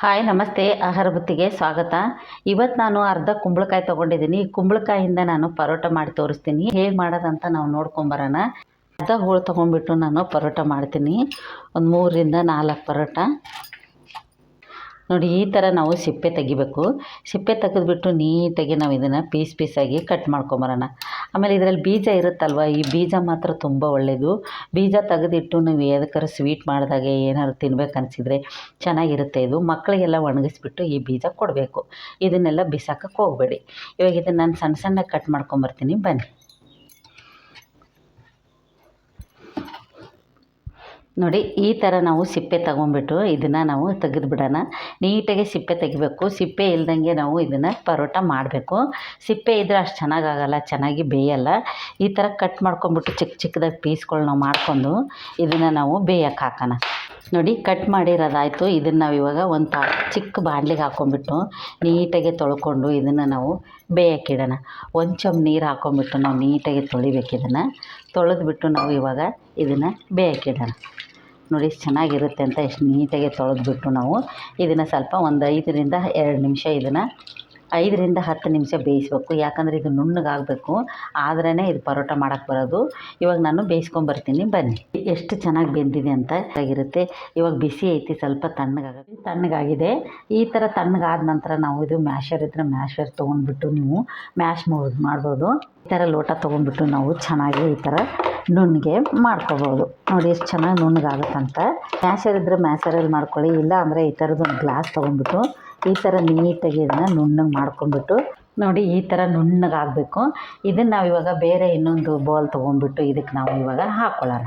Hi ನಮಸ್ತೆ. ಆಹಾರ ಬುತ್ತಿಗೆ ಸ್ವಾಗತ. ಇವತ್ತು ನಾನು ಅರ್ಧ ಕುಂಬಳಕಾಯಿ ತೊಗೊಂಡಿದ್ದೀನಿ. ಈ ಕುಂಬಳಕಾಯಿಂದ ನಾನು ಪರೋಟ ಮಾಡಿ ತೋರಿಸ್ತೀನಿ. ಹೇಗೆ ಮಾಡೋದಂತ ನಾವು ನೋಡ್ಕೊಂಬರೋಣ. ಅರ್ಧ ಹೋಳು ತೊಗೊಂಡ್ಬಿಟ್ಟು ನಾನು ಪರೋಟ ಮಾಡ್ತೀನಿ. ಒಂದು 3ರಿಂದ 4 ಪರೋಟ. ನೋಡಿ, ಈ ಥರ ನಾವು ಸಿಪ್ಪೆ ತೆಗಿಬೇಕು. ಸಿಪ್ಪೆ ತೆಗೆದುಬಿಟ್ಟು ನೀಟಾಗಿ ನಾವು ಇದನ್ನು ಪೀಸಾಗಿ ಕಟ್ ಮಾಡ್ಕೊಂಬರೋಣ. ಆಮೇಲೆ ಇದರಲ್ಲಿ ಬೀಜ ಇರುತ್ತಲ್ವ, ಈ ಬೀಜ ಮಾತ್ರ ತುಂಬ ಒಳ್ಳೆಯದು. ಬೀಜ ತೆಗೆದಿಟ್ಟು ನೀವು ಯಾವ್ದಕ್ಕಾರು ಸ್ವೀಟ್ ಮಾಡಿದಾಗ ಏನಾದ್ರು ತಿನ್ಬೇಕು ಅನಿಸಿದರೆ ಚೆನ್ನಾಗಿರುತ್ತೆ. ಇದು ಮಕ್ಕಳಿಗೆಲ್ಲ ಒಣಗಿಸ್ಬಿಟ್ಟು ಈ ಬೀಜ ಕೊಡಬೇಕು. ಇದನ್ನೆಲ್ಲ ಬಿಸಾಕಕ್ಕೆ ಹೋಗಬೇಡಿ. ಇವಾಗ ಇದನ್ನು ನಾನು ಸಣ್ಣ ಸಣ್ಣ ಕಟ್ ಮಾಡ್ಕೊಂಬರ್ತೀನಿ, ಬನ್ನಿ. ನೋಡಿ, ಈ ಥರ ನಾವು ಸಿಪ್ಪೆ ತಗೊಂಡ್ಬಿಟ್ಟು ಇದನ್ನು ನಾವು ತೆಗೆದುಬಿಡೋಣ. ನೀಟಾಗಿ ಸಿಪ್ಪೆ ತೆಗಿಬೇಕು. ಸಿಪ್ಪೆ ಇಲ್ದಂಗೆ ನಾವು ಇದನ್ನು ಪರೋಟ ಮಾಡಬೇಕು. ಸಿಪ್ಪೆ ಇದ್ದರೆ ಅಷ್ಟು ಚೆನ್ನಾಗಾಗಲ್ಲ, ಚೆನ್ನಾಗಿ ಬೇಯಲ್ಲ. ಈ ಥರ ಕಟ್ ಮಾಡ್ಕೊಂಬಿಟ್ಟು ಚಿಕ್ಕ ಚಿಕ್ಕದಾಗಿ ಪೀಸ್ಗಳು ನಾವು ಮಾಡ್ಕೊಂಡು ಇದನ್ನು ನಾವು ಬೇಯಕ್ಕೆ ಹಾಕೋಣ. ನೋಡಿ, ಕಟ್ ಮಾಡಿರೋದಾಯಿತು. ಇದನ್ನು ನಾವು ಇವಾಗ ಒಂದು ಚಿಕ್ಕ ಬಾಣಲಿಗೆ ಹಾಕ್ಕೊಂಬಿಟ್ಟು ನೀಟಾಗಿ ತೊಳ್ಕೊಂಡು ಇದನ್ನು ನಾವು ಬೇಯಕ್ಕಿಡೋಣ. ಒಂದು ಚಮ್ ನೀರು ಹಾಕ್ಕೊಂಬಿಟ್ಟು ನಾವು ನೀಟಾಗಿ ತೊಳಿಬೇಕು. ಇದನ್ನು ತೊಳೆದ್ಬಿಟ್ಟು ನಾವು ಇವಾಗ ಇದನ್ನು ಬೇಯಕ್ಕಿಡೋಣ. ನೋಡಿ, ಎಷ್ಟು ಚೆನ್ನಾಗಿರುತ್ತೆ ಅಂತ. ಎಷ್ಟು ನೀಟಾಗಿ ತೊಳೆದ್ಬಿಟ್ಟು ನಾವು ಇದನ್ನು ಸ್ವಲ್ಪ ಒಂದು 5ರಿಂದ 2 ನಿಮಿಷ ಇದನ್ನು 5ರಿಂದ 10 ನಿಮಿಷ ಬೇಯಿಸ್ಬೇಕು. ಯಾಕಂದರೆ ಇದು ನುಣ್ಣಗಾಗಬೇಕು, ಆದ್ರೇ ಇದು ಪರೋಟ ಮಾಡೋಕ್ಕೆ ಬರೋದು. ಇವಾಗ ನಾನು ಬೇಯಿಸ್ಕೊಂಬರ್ತೀನಿ, ಬನ್ನಿ. ಎಷ್ಟು ಚೆನ್ನಾಗಿ ಬೆಂದಿದೆ ಅಂತ ಆಗಿರುತ್ತೆ. ಇವಾಗ ಬಿಸಿ ಐತಿ, ಸ್ವಲ್ಪ ತಣ್ಣಗಾಗಿದೆ. ಈ ಥರ ತಣ್ಣಗಾದ ನಂತರ ನಾವು ಇದು ಮ್ಯಾಶರ್ ಇದ್ದರೆ ಮ್ಯಾಶರ್ ತೊಗೊಂಡ್ಬಿಟ್ಟು ನೀವು ಮ್ಯಾಶ್ ಮಾಡ್ಬೋದು. ಈ ಥರ ಲೋಟ ತೊಗೊಂಡ್ಬಿಟ್ಟು ನಾವು ಚೆನ್ನಾಗಿ ಈ ಥರ ನುಣ್ಣಗೆ ಮಾಡ್ಕೋಬೋದು. ನೋಡಿ, ಎಷ್ಟು ಚೆನ್ನಾಗಿ ನುಣ್ಣಗಾಗುತ್ತಂತ. ಮ್ಯಾಶರ್ ಇದ್ದರೆ ಮ್ಯಾಶರಲ್ಲಿ ಮಾಡ್ಕೊಳ್ಳಿ. ಇಲ್ಲ ಅಂದರೆ ಈ ಥರದ್ದು ಒಂದು ಗ್ಲಾಸ್ ತೊಗೊಂಡ್ಬಿಟ್ಟು ಈ ಥರ ನೀಟಾಗಿ ಇದನ್ನು ನುಣ್ಣಗೆ ಮಾಡ್ಕೊಂಡ್ಬಿಟ್ಟು ನೋಡಿ, ಈ ಥರ ನುಣ್ಣಗಾಗಬೇಕು. ಇದನ್ನು ನಾವು ಇವಾಗ ಬೇರೆ ಇನ್ನೊಂದು ಬೌಲ್ ತೊಗೊಂಡ್ಬಿಟ್ಟು ಇದಕ್ಕೆ ನಾವು ಇವಾಗ ಹಾಕ್ಕೊಳ್ಳೋಣ.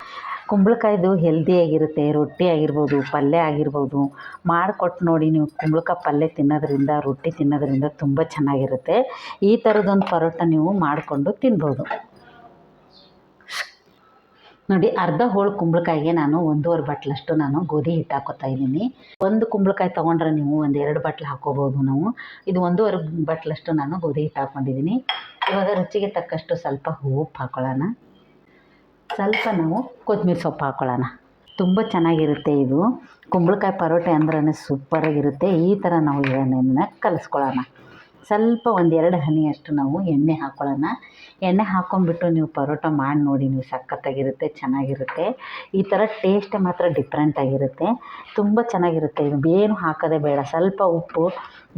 ಕುಂಬಳಕಾಯ್ದು ಹೆಲ್ದಿಯಾಗಿರುತ್ತೆ. ರೊಟ್ಟಿ ಆಗಿರ್ಬೋದು, ಪಲ್ಯ ಆಗಿರ್ಬೋದು, ಮಾಡಿಕೊಟ್ಟು ನೋಡಿ. ನೀವು ಕುಂಬಳಕಾಯಿ ಪಲ್ಯ ತಿನ್ನೋದ್ರಿಂದ, ರೊಟ್ಟಿ ತಿನ್ನೋದ್ರಿಂದ ತುಂಬ ಚೆನ್ನಾಗಿರುತ್ತೆ. ಈ ಥರದೊಂದು ಪರೋಟ ನೀವು ಮಾಡಿಕೊಂಡು ತಿನ್ಬೋದು. ನೋಡಿ, ಅರ್ಧ ಹೋಳು ಕುಂಬಳಕಾಯಿಗೆ ನಾನು 1.5 ಬಟ್ಲಷ್ಟು ನಾನು ಗೋಧಿ ಹಿಟ್ಟು ಹಾಕೋತಾ ಇದ್ದೀನಿ. ಒಂದು ಕುಂಬಳಕಾಯಿ ತೊಗೊಂಡ್ರೆ ನೀವು 1-2 ಬಟ್ಲು ಹಾಕ್ಕೋಬೋದು ನಾವು. ಇದು 1.5 ಬಟ್ಲಷ್ಟು ನಾನು ಗೋಧಿ ಹಿಟ್ಟು ಹಾಕ್ಕೊಂಡಿದ್ದೀನಿ. ಇವಾಗ ರುಚಿಗೆ ತಕ್ಕಷ್ಟು ಸ್ವಲ್ಪ ಉಪ್ಪು ಹಾಕ್ಕೊಳ್ಳೋಣ. ಸ್ವಲ್ಪ ನಾವು ಕೊತ್ತಂಬರಿ ಸೊಪ್ಪು ಹಾಕ್ಕೊಳ್ಳೋಣ. ತುಂಬ ಚೆನ್ನಾಗಿರುತ್ತೆ ಇದು. ಕುಂಬಳಕಾಯಿ ಪರೋಟೆ ಅಂದ್ರೇ ಸೂಪರಾಗಿರುತ್ತೆ. ಈ ಥರ ನಾವು ಇದನ್ನು ಕಲಿಸ್ಕೊಳ್ಳೋಣ. ಸ್ವಲ್ಪ 1-2 ಹನಿಯಷ್ಟು ನಾವು ಎಣ್ಣೆ ಹಾಕ್ಕೊಳ್ಳೋಣ. ಎಣ್ಣೆ ಹಾಕ್ಕೊಂಬಿಟ್ಟು ನೀವು ಪರೋಟ ಮಾಡಿ ನೋಡಿ, ನೀವು ಸಖತ್ತಾಗಿರುತ್ತೆ, ಚೆನ್ನಾಗಿರುತ್ತೆ. ಈ ಥರ ಟೇಸ್ಟ್ ಮಾತ್ರ ಡಿಫ್ರೆಂಟಾಗಿರುತ್ತೆ, ತುಂಬ ಚೆನ್ನಾಗಿರುತ್ತೆ. ಇದು ಏನು ಹಾಕೋದೇ ಬೇಡ. ಸ್ವಲ್ಪ ಉಪ್ಪು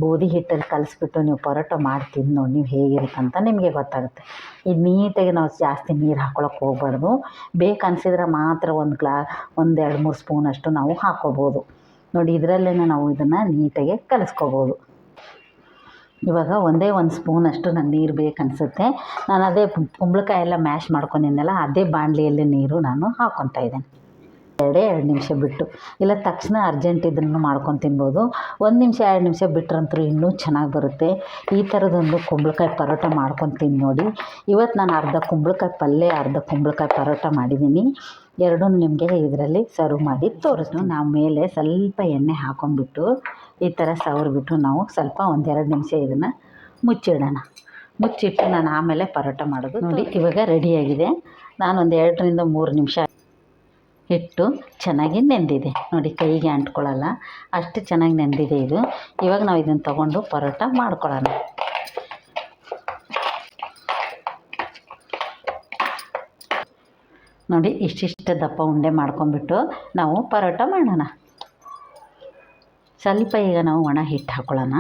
ಗೋಧಿ ಹಿಟ್ಟಲ್ಲಿ ಕಲಿಸ್ಬಿಟ್ಟು ನೀವು ಪರೋಟ ಮಾಡಿ ತಿಂದು ನೋಡಿ, ನೀವು ಹೇಗಿರುತ್ತೆ ಅಂತ ನಿಮಗೆ ಗೊತ್ತಾಗುತ್ತೆ. ಇದು ನೀಟಾಗಿ ನಾವು ಜಾಸ್ತಿ ನೀರು ಹಾಕ್ಕೊಳಕ್ಕೆ ಹೋಗ್ಬಾರ್ದು. ಬೇಕನ್ಸಿದ್ರೆ ಮಾತ್ರ 1-2-3 ಸ್ಪೂನಷ್ಟು ನಾವು ಹಾಕ್ಕೋಬೋದು. ನೋಡಿ, ಇದರಲ್ಲೇ ನಾವು ಇದನ್ನು ನೀಟಾಗಿ ಕಲಿಸ್ಕೋಬೋದು. ಇವಾಗ ಒಂದೇ 1 ಸ್ಪೂನಷ್ಟು ನಾನು ನೀರು ಬೇಕನ್ನಿಸುತ್ತೆ. ನಾನು ಅದೇ ಕುಂಬಳಕಾಯಿ ಎಲ್ಲ ಮ್ಯಾಶ್ ಮಾಡ್ಕೊಂಡಿದ್ದೆನಲ್ಲ, ಅದೇ ಬಾಣಲಿಯಲ್ಲಿ ನೀರು ನಾನು ಹಾಕ್ಕೊತಾ ಇದ್ದೇನೆ. 2 ನಿಮಿಷ ಬಿಟ್ಟು, ಇಲ್ಲ ತಕ್ಷಣ ಅರ್ಜೆಂಟ್ ಇದ್ರೂ ಮಾಡ್ಕೊಂಡು ತಿನ್ಬೋದು. 1 ನಿಮಿಷ 2 ನಿಮಿಷ ಬಿಟ್ಟರಂತೂ ಇನ್ನೂ ಚೆನ್ನಾಗಿ ಬರುತ್ತೆ. ಈ ಥರದೊಂದು ಕುಂಬಳಕಾಯಿ ಪರೋಟ ಮಾಡ್ಕೊಂಡು ತಿಂದು ನೋಡಿ. ಇವತ್ತು ನಾನು ಅರ್ಧ ಕುಂಬಳಕಾಯಿ ಪಲ್ಯ, ಅರ್ಧ ಕುಂಬಳಕಾಯಿ ಪರೋಟ ಮಾಡಿದ್ದೀನಿ. ಎರಡೂ ನಿಮಗೆ ಇದರಲ್ಲಿ ಸರ್ವ್ ಮಾಡಿ ತೋರಿಸ್ತು. ನಾವು ಮೇಲೆ ಸ್ವಲ್ಪ ಎಣ್ಣೆ ಹಾಕ್ಕೊಂಡ್ಬಿಟ್ಟು ಈ ಥರ ಸವರ್ಬಿಟ್ಟು ನಾವು ಸ್ವಲ್ಪ 1-2 ನಿಮಿಷ ಇದನ್ನು ಮುಚ್ಚಿಡೋಣ. ಮುಚ್ಚಿಟ್ಟು ನಾನು ಆಮೇಲೆ ಪರೋಟ ಮಾಡೋದು. ನೋಡಿ, ಇವಾಗ ರೆಡಿಯಾಗಿದೆ. ನಾನು 2ರಿಂದ 3 ನಿಮಿಷ ಹಿಟ್ಟು ಚೆನ್ನಾಗಿ ನೆಂದಿದೆ. ನೋಡಿ, ಕೈಗೆ ಅಂಟ್ಕೊಳ್ಳಲ್ಲ, ಅಷ್ಟು ಚೆನ್ನಾಗಿ ನೆಂದಿದೆ ಇದು. ಇವಾಗ ನಾವು ಇದನ್ನು ತೊಗೊಂಡು ಪರೋಟ ಮಾಡ್ಕೊಳ್ಳೋಣ. ನೋಡಿ, ಇಷ್ಟಿಷ್ಟು ದಪ್ಪ ಉಂಡೆ ಮಾಡ್ಕೊಂಬಿಟ್ಟು ನಾವು ಪರೋಟ ಮಾಡೋಣ. ಸ್ವಲ್ಪ ಈಗ ನಾವು ಒಣ ಹಿಟ್ಟು ಹಾಕ್ಕೊಳ್ಳೋಣ.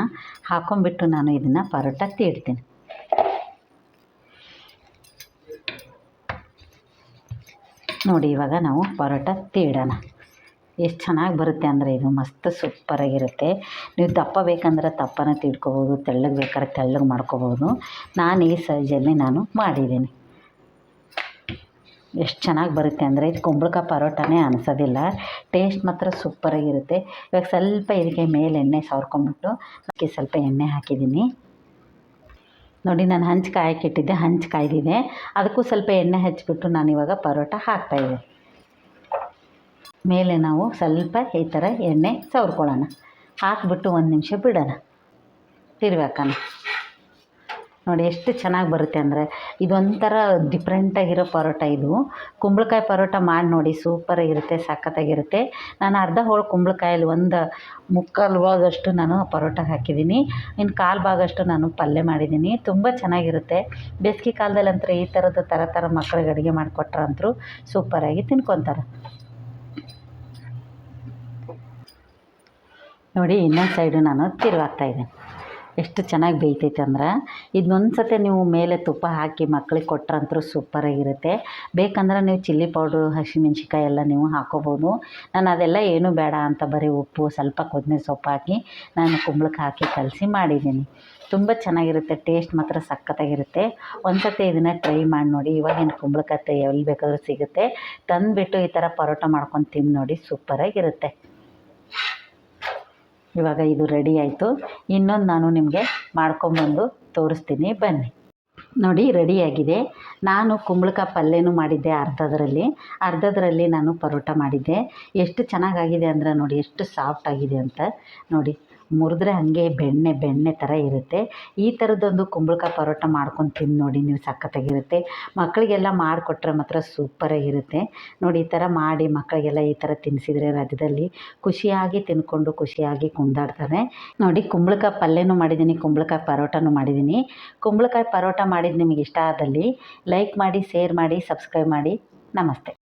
ಹಾಕ್ಕೊಂಬಿಟ್ಟು ನಾನು ಇದನ್ನು ಪರೋಟ ತೀಡ್ತೀನಿ. ನೋಡಿ, ಇವಾಗ ನಾವು ಪರೋಟ ತೀಡೋಣ. ಎಷ್ಟು ಚೆನ್ನಾಗಿ ಬರುತ್ತೆ ಅಂದರೆ ಇದು ಮಸ್ತ್ ಸೂಪರಾಗಿರುತ್ತೆ. ನೀವು ದಪ್ಪ ಬೇಕಂದ್ರೆ ದಪ್ಪನ ತೀಡ್ಕೊಬೋದು, ತೆಳ್ಳಗೆ ಬೇಕಾದ್ರೆ ತೆಳ್ಳಗೆ ಮಾಡ್ಕೊಬೋದು. ನಾನು ಈ ಸೈಜಲ್ಲಿ ನಾನು ಮಾಡಿದ್ದೀನಿ. ಎಷ್ಟು ಚೆನ್ನಾಗಿ ಬರುತ್ತೆ ಅಂದರೆ ಇದು ಕುಂಬಳಕಾಯಿ ಪರೋಟನೇ ಅನಿಸೋದಿಲ್ಲ. ಟೇಸ್ಟ್ ಮಾತ್ರ ಸೂಪರಾಗಿರುತ್ತೆ. ಇವಾಗ ಸ್ವಲ್ಪ ಇದಕ್ಕೆ ಮೇಲೆ ಎಣ್ಣೆ ಸವರ್ಕೊಂಬಿಟ್ಟು ಅದಕ್ಕೆ ಸ್ವಲ್ಪ ಎಣ್ಣೆ ಹಾಕಿದ್ದೀನಿ. ನೋಡಿ, ನಾನು ಹಂಚು ಕಾಯಕ್ಕಿಟ್ಟಿದ್ದೆ, ಹಂಚು ಕಾಯ್ದಿದೆ. ಅದಕ್ಕೂ ಸ್ವಲ್ಪ ಎಣ್ಣೆ ಹಚ್ಚಿಬಿಟ್ಟು ನಾನು ಇವಾಗ ಪರೋಟ ಹಾಕ್ತಾಯಿದ್ದೆ. ಮೇಲೆ ನಾವು ಸ್ವಲ್ಪ ಈ ಥರ ಎಣ್ಣೆ ಸವರ್ಕೊಳ್ಳೋಣ. ಹಾಕಿಬಿಟ್ಟು 1 ನಿಮಿಷ ಬಿಡೋಣ, ತಿರ್ಬೇಕಾನ. ನೋಡಿ, ಎಷ್ಟು ಚೆನ್ನಾಗಿ ಬರುತ್ತೆ ಅಂದರೆ ಇದೊಂಥರ ಡಿಫ್ರೆಂಟಾಗಿರೋ ಪರೋಟ ಇದು. ಕುಂಬಳಕಾಯಿ ಪರೋಟ ಮಾಡಿ ನೋಡಿ, ಸೂಪರಾಗಿರುತ್ತೆ, ಸಖತ್ತಾಗಿರುತ್ತೆ. ನಾನು ಅರ್ಧ ಹೋಳು ಕುಂಬಳಕಾಯಲ್ಲಿ ಮುಕ್ಕಾಲು ಭಾಗಷ್ಟು ನಾನು ಪರೋಟ ಹಾಕಿದ್ದೀನಿ. ಇನ್ನು ಕಾಲು ಭಾಗಷ್ಟು ನಾನು ಪಲ್ಯ ಮಾಡಿದ್ದೀನಿ. ತುಂಬ ಚೆನ್ನಾಗಿರುತ್ತೆ. ಬೇಸಿಗೆ ಕಾಲದಲ್ಲಂತೂ ಈ ಥರದ್ದು ಥರ ಮಕ್ಳಿಗೆ ಅಡುಗೆ ಮಾಡಿಕೊಟ್ರಂತೂ ಸೂಪರಾಗಿ ತಿನ್ಕೊತಾರೆ. ನೋಡಿ ಇನ್ನೊಂದು ಸೈಡು ನಾನು ತಿರುವಾಗ್ತಾಯಿದ್ದೀನಿ. ಎಷ್ಟು ಚೆನ್ನಾಗಿ ಬೇಯ್ತೈತೆ ಅಂದ್ರೆ ಇದನ್ನೊಂದು ಸತಿ ನೀವು ಮೇಲೆ ತುಪ್ಪ ಹಾಕಿ ಮಕ್ಳಿಗೆ ಕೊಟ್ರಂತೂ ಸೂಪರಾಗಿರುತ್ತೆ. ಬೇಕಂದ್ರೆ ನೀವು ಚಿಲ್ಲಿ ಪೌಡ್ರು ಹಸಿಮೆಣ್ಸಿಕಾಯಿ ಎಲ್ಲ ನೀವು ಹಾಕ್ಕೋಬೋದು. ನಾನು ಅದೆಲ್ಲ ಏನೂ ಬೇಡ ಅಂತ ಬರೀ ಉಪ್ಪು ಸ್ವಲ್ಪ ಕೊತ್ತಂಬರಿ ಸೊಪ್ಪು ಹಾಕಿ ನಾನು ಕುಂಬಳಕ್ಕೆ ಹಾಕಿ ಕಲಸಿ ಮಾಡಿದ್ದೀನಿ. ತುಂಬ ಚೆನ್ನಾಗಿರುತ್ತೆ. ಟೇಸ್ಟ್ ಮಾತ್ರ ಸಖತ್ತಾಗಿರುತ್ತೆ. ಒಂದು ಸತಿ ಇದನ್ನು ಟ್ರೈ ಮಾಡಿ ನೋಡಿ. ಇವಾಗಿನ ಕುಂಬಳಕಾಯಿ ಎಲ್ಲಿ ಬೇಕಾದರೂ ಸಿಗುತ್ತೆ. ತಂದುಬಿಟ್ಟು ಈ ಥರ ಪರೋಟ ಮಾಡ್ಕೊಂಡು ತಿಂದು ನೋಡಿ, ಸೂಪರಾಗಿರುತ್ತೆ. ಇವಾಗ ಇದು ರೆಡಿ ಆಯಿತು. ಇನ್ನೊಂದು ನಾನು ನಿಮಗೆ ಮಾಡ್ಕೊಂಬಂದು ತೋರಿಸ್ತೀನಿ ಬನ್ನಿ. ನೋಡಿ ರೆಡಿಯಾಗಿದೆ. ನಾನು ಕುಂಬಳಕಾಯಿ ಪಲ್ಯನೂ ಮಾಡಿದ್ದೆ ಅರ್ಧದ್ರಲ್ಲಿ ನಾನು ಪರೋಟ ಮಾಡಿದ್ದೆ. ಎಷ್ಟು ಚೆನ್ನಾಗಾಗಿದೆ ಅಂದರೆ ನೋಡಿ, ಎಷ್ಟು ಸಾಫ್ಟ್ ಆಗಿದೆ ಅಂತ ನೋಡಿ. ಮುರಿದ್ರೆ ಹಾಗೆ ಬೆಣ್ಣೆ ಥರ ಇರುತ್ತೆ. ಈ ಥರದ್ದೊಂದು ಕುಂಬಳಕಾಯಿ ಪರೋಟ ಮಾಡ್ಕೊಂಡು ತಿಂದು ನೋಡಿ ನೀವು, ಸಖತ್ತಾಗಿರುತ್ತೆ. ಮಕ್ಕಳಿಗೆಲ್ಲ ಮಾಡಿಕೊಟ್ರೆ ಮಾತ್ರ ಸೂಪರಾಗಿರುತ್ತೆ. ನೋಡಿ ಈ ಥರ ಮಾಡಿ ಮಕ್ಕಳಿಗೆಲ್ಲ ಈ ಥರ ತಿನ್ನಿಸಿದ್ರೆ ರಜದಲ್ಲಿ ಖುಷಿಯಾಗಿ ತಿಂದ್ಕೊಂಡು ಖುಷಿಯಾಗಿ ಕುಣಿದಾಡ್ತಾರೆ. ನೋಡಿ ಕುಂಬಳಕಾಯಿ ಪಲ್ಯನೂ ಮಾಡಿದ್ದೀನಿ, ಕುಂಬಳಕಾಯಿ ಪರೋಟನೂ ಮಾಡಿದ್ದೀನಿ. ಕುಂಬಳಕಾಯಿ ಪರೋಟ ಮಾಡಿದ್ದು ನಿಮಗೆ ಇಷ್ಟ ಆದಲ್ಲಿ ಲೈಕ್ ಮಾಡಿ, ಶೇರ್ ಮಾಡಿ, ಸಬ್ಸ್ಕ್ರೈಬ್ ಮಾಡಿ. ನಮಸ್ತೆ.